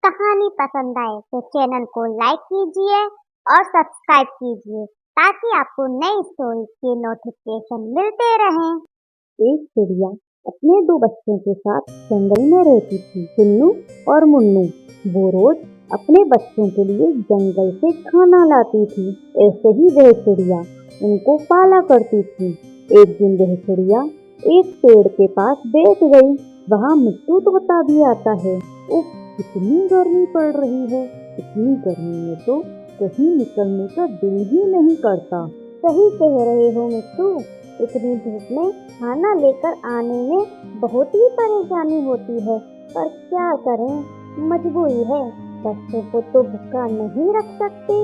कहानी पसंद आए तो चैनल को लाइक कीजिए और सब्सक्राइब कीजिए ताकि आपको नई स्टोरी के नोटिफिकेशन मिलते रहें। एक चिड़िया अपने दो बच्चों के साथ जंगल में रहती थी, टुन्नू और मुन्नू। वो रोज अपने बच्चों के लिए जंगल से खाना लाती थी। ऐसे ही वह चिड़िया उनको पाला करती थी। एक दिन वह चिड़िया एक पेड़ के पास बैठ गई। वहाँ मिट्टू तोता भी आता है। उफ, कितनी गर्मी पड़ रही है। इतनी गर्मी में तो कहीं निकलने का दिल ही नहीं करता। सही कह रहे हो मिट्टू, इतनी धूप में खाना लेकर आने में बहुत ही परेशानी होती है, पर क्या करें, मजबूरी है। बच्चों को तो भूखा नहीं रख सकते।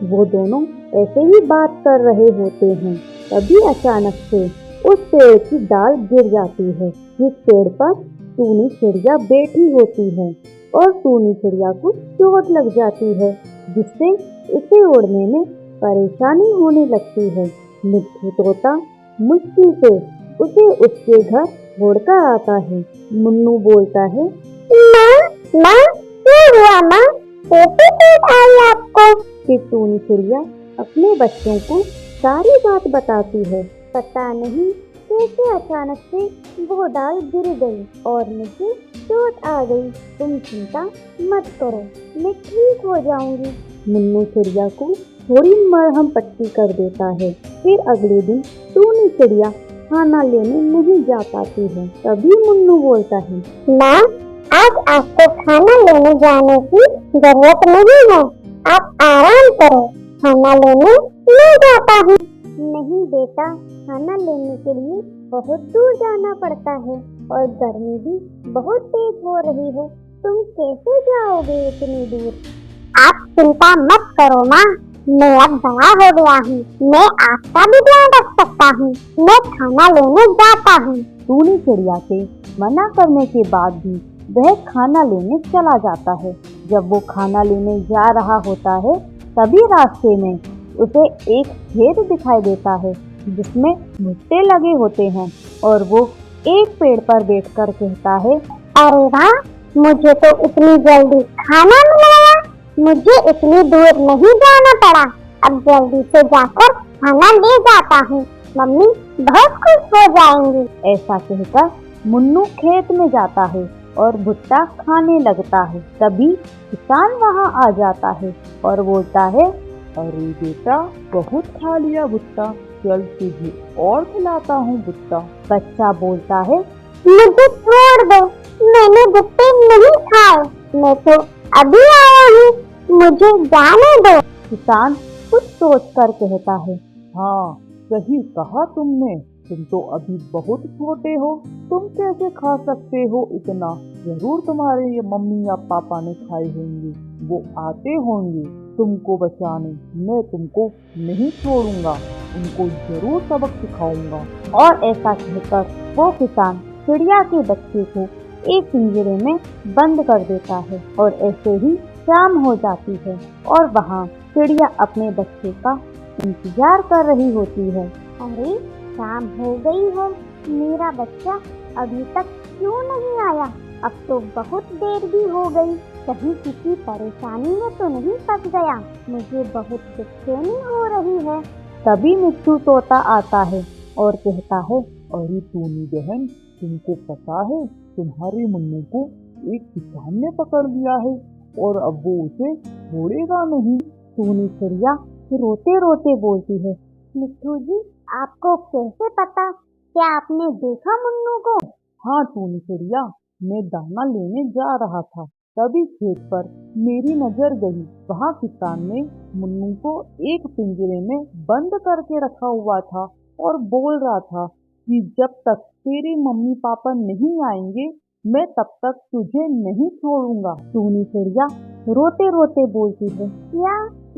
वो दोनों ऐसे ही बात कर रहे होते हैं, तभी अचानक से उस पेड़ की डाल गिर जाती है, जिस पेड़ पर टूनी चिड़िया बैठी होती है। और टूनी चिड़िया को चोट लग जाती है, जिससे उसे उड़ने में परेशानी होने लगती है। मिट्टू तोता मुश्किल से उसे उसके घर छोड़कर आता है। मुन्नू बोलता है, माँ, क्या हुआ माँ? कैसे चोट आई आपको? फिर टूनी चिड़िया अपने बच्चों को सारी बात बताती है। पता नहीं कैसे अचानक से वो डाल गिर गई और मुझे चोट आ गई। तुम चिंता मत करो, मैं ठीक हो जाऊंगी। मुन्नू चिड़िया को थोड़ी मरहम पट्टी कर देता है। फिर अगले दिन टूनी चिड़िया खाना लेने नहीं जा पाती है। तभी मुन्नू बोलता है, माँ, आज आपको खाना लेने जाने की जरूरत नहीं है, आप आराम करो, खाना लेने मैं जाता हूँ। नहीं बेटा, खाना लेने के लिए बहुत दूर जाना पड़ता है और गर्मी भी बहुत तेज हो रही है। तुम कैसे जाओगे इतनी दूर? आप चिंता मत करो माँ, मैं अब बड़ा हो गया हूँ, मैं आपका भी ध्यान रख सकता हूँ। मैं खाना लेने जाता हूँ। टूनी चिड़िया के मना करने के बाद भी वह खाना लेने चला जाता है। जब वो खाना लेने जा रहा होता है, तभी रास्ते में उसे एक खेत दिखाई देता है, जिसमें भुट्टे लगे होते हैं। और वो एक पेड़ पर बैठकर कहता है, अरे वाह, मुझे तो इतनी जल्दी खाना मिल गया, मुझे इतनी दूर नहीं जाना पड़ा। अब जल्दी से जाकर खाना ले जाता हूँ, मम्मी बहुत खुश हो जाएंगी। ऐसा कहकर मुन्नू खेत में जाता है और भुट्टा खाने लगता है। तभी किसान वहाँ आ जाता है और बोलता है, अरे बेटा, बहुत खा लिया भुट्टा, चल तुझे और खिलाता हूँ भुट्टा। बच्चा बोलता है, मुझे छोड़ दो, मैंने भुट्टे नहीं खाए, मैं तो अभी आया हूँ, मुझे जाने दो। किसान कुछ सोच कर कहता है, हाँ सही कहा तुमने, तुम तो अभी बहुत छोटे हो, तुम कैसे खा सकते हो इतना? जरूर तुम्हारे ये मम्मी या पापा ने खाए होंगे, वो आते होंगे तुमको बचाने। मैं तुमको नहीं छोड़ूंगा, उनको जरूर सबक सिखाऊंगा। और ऐसा कहकर वो किसान चिड़िया के बच्चे को एक पिंजरे में बंद कर देता है। और ऐसे ही शाम हो जाती है और वहाँ चिड़िया अपने बच्चे का इंतजार कर रही होती है। अरे शाम हो गई है, मेरा बच्चा अभी तक क्यों नहीं आया? अब तो बहुत देर भी हो गई, कहीं किसी परेशानी में तो नहीं फंस गया? मुझे बहुत बेचैनी हो रही है। तभी मिट्टू तोता आता है और कहता है, अरे टूनी बहन, तुमको पता है तुम्हारे मुन्नू को एक किसान ने पकड़ लिया है और अब वो उसे छोड़ेगा नहीं। टूनी चिड़िया रोते रोते बोलती है, मिट्टू जी, आपको कैसे पता? क्या आपने देखा मुन्नू को? हाँ टूनी चिड़िया, मैं दाना लेने जा रहा था, तभी खेत पर मेरी नजर गई। वहाँ किसान ने मुन्नू को एक पिंजरे में बंद करके रखा हुआ था और बोल रहा था कि जब तक तेरे मम्मी पापा नहीं आएंगे, मैं तब तक तुझे नहीं छोड़ूंगा। टूनी चिड़िया रोते रोते बोलती है,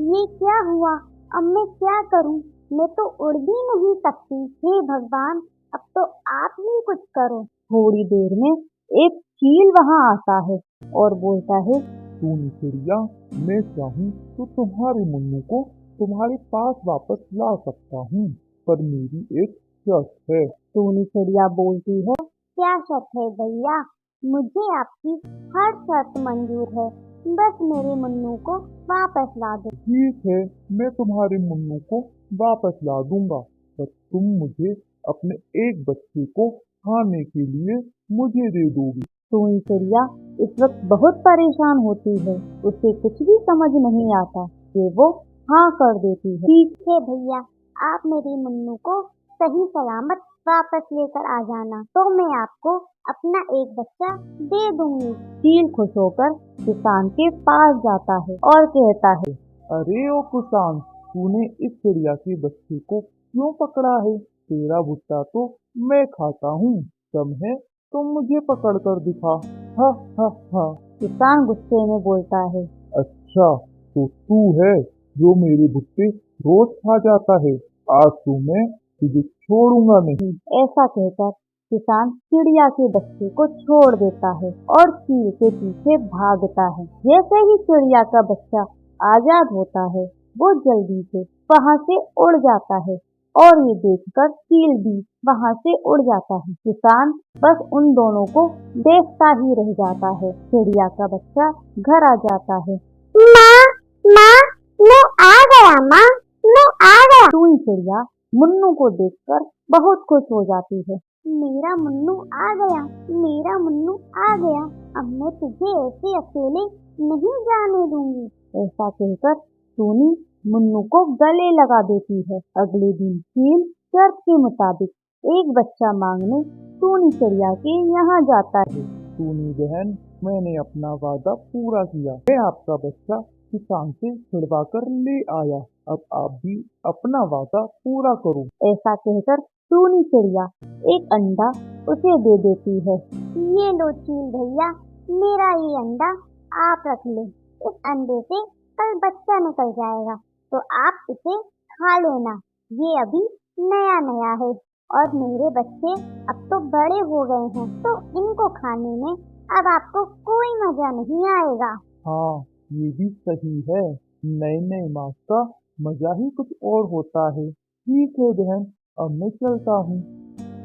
ये क्या हुआ? अब मैं क्या करूं? मैं तो उड़ भी नहीं सकती। हे भगवान, अब तो आप ही कुछ करो। थोड़ी देर में एक चील वहाँ आता है और बोलता है, टूनी चिड़िया, मैं चाहूँ तो तुम्हारे मुन्नू को तुम्हारे पास वापस ला सकता हूँ, पर मेरी एक शर्त है। टूनी चिड़िया बोलती है, क्या शर्त है भैया? मुझे आपकी हर शर्त मंजूर है, बस मेरे मुन्नू को वापस ला दो। ठीक है, मैं तुम्हारे मुन्नू को वापस ला दूंगा, पर तुम मुझे अपने एक बच्चे को खाने के लिए मुझे दे दोगी। टूनी चिड़िया इस वक्त बहुत परेशान होती है। उसे कुछ भी समझ नहीं आता कि वो हाँ कर देती है। ठीक है भैया, आप मेरी मुन्नू को सही सलामत वापस लेकर आ जाना, तो मैं आपको अपना एक बच्चा दे दूंगी। चील खुश होकर किसान के पास जाता है और कहता है, अरे ओ किसान, तूने इस चिड़िया के बच्चे को क्यों पकड़ा है? तेरा भुट्टा तो मैं खाता हूँ। दम है तो मुझे पकड़ कर दिखा। हा हा हा। किसान गुस्से में बोलता है, अच्छा, तो तू है जो मेरे भुट्टे रोज खा जाता है। आज तो मैं तुझे छोड़ूंगा नहीं। ऐसा कहकर किसान चिड़िया के बच्चे को छोड़ देता है और चील के पीछे भागता है। जैसे ही चिड़िया का बच्चा आजाद होता है, वो जल्दी से वहां से उड़ जाता है और ये देखकर चील भी वहां से उड़ जाता है। किसान बस उन दोनों को देखता ही रह जाता है। चिड़िया का बच्चा घर आ जाता है। माँ, माँ, मैं आ गया। माँ, मैं आ गया। टूनी चिड़िया मुन्नू को देखकर बहुत खुश हो जाती है। मेरा मुन्नू आ गया, मेरा मुन्नू आ गया। अब मैं तुझे ऐसे अकेले नहीं जाने दूंगी। ऐसा कहकर टूनी मुन्नू को गले लगा देती है। अगले दिन चील शर्त के मुताबिक एक बच्चा मांगने टूनी चिड़िया के यहाँ जाता है। टूनी बहन, मैंने अपना वादा पूरा किया। मैं आपका बच्चा किसान से छुड़वा कर ले आया। अब आप भी अपना वादा पूरा करो। ऐसा कहकर टूनी चिड़िया एक अंडा उसे दे देती है। ये लो चील भैया, मेरा ये अंडा आप रख ले। इस अंडे से कल बच्चा निकल जाएगा, तो आप इसे खा लेना। ये अभी नया नया है और मेरे बच्चे अब तो बड़े हो गए हैं, तो इनको खाने में अब आपको कोई मजा नहीं आएगा। हाँ, ये भी सही है। नए नए मांस का मजा ही कुछ और होता है। ठीक है बहन, अब मैं चलता हूँ।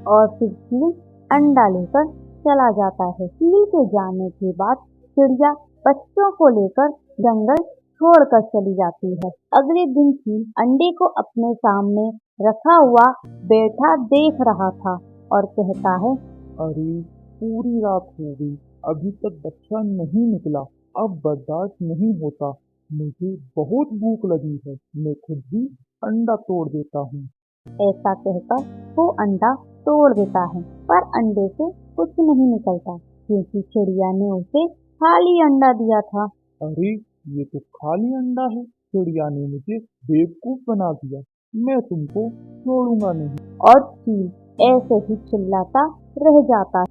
और फिर चील अंडा लेकर चला जाता है। चील के जाने के बाद चिड़िया बच्चों को लेकर जंगल छोड़कर चली जाती है। अगले दिन चील अंडे को अपने सामने रखा हुआ बैठा देख रहा था और कहता है, अरे, पूरी रात हो गई, अभी तक बच्चा नहीं निकला। अब बर्दाश्त नहीं होता, मुझे बहुत भूख लगी है। मैं खुद ही अंडा तोड़ देता हूँ। ऐसा कहकर वो अंडा तोड़ देता है, पर अंडे से कुछ नहीं निकलता क्योंकि चिड़िया ने उसे खाली अंडा दिया था। अरे, ये तो खाली अंडा है। चिड़िया ने मुझे बेवकूफ बना दिया। मैं तुमको छोड़ूंगा नहीं। और चील ऐसे ही चिल्लाता रह जाता है।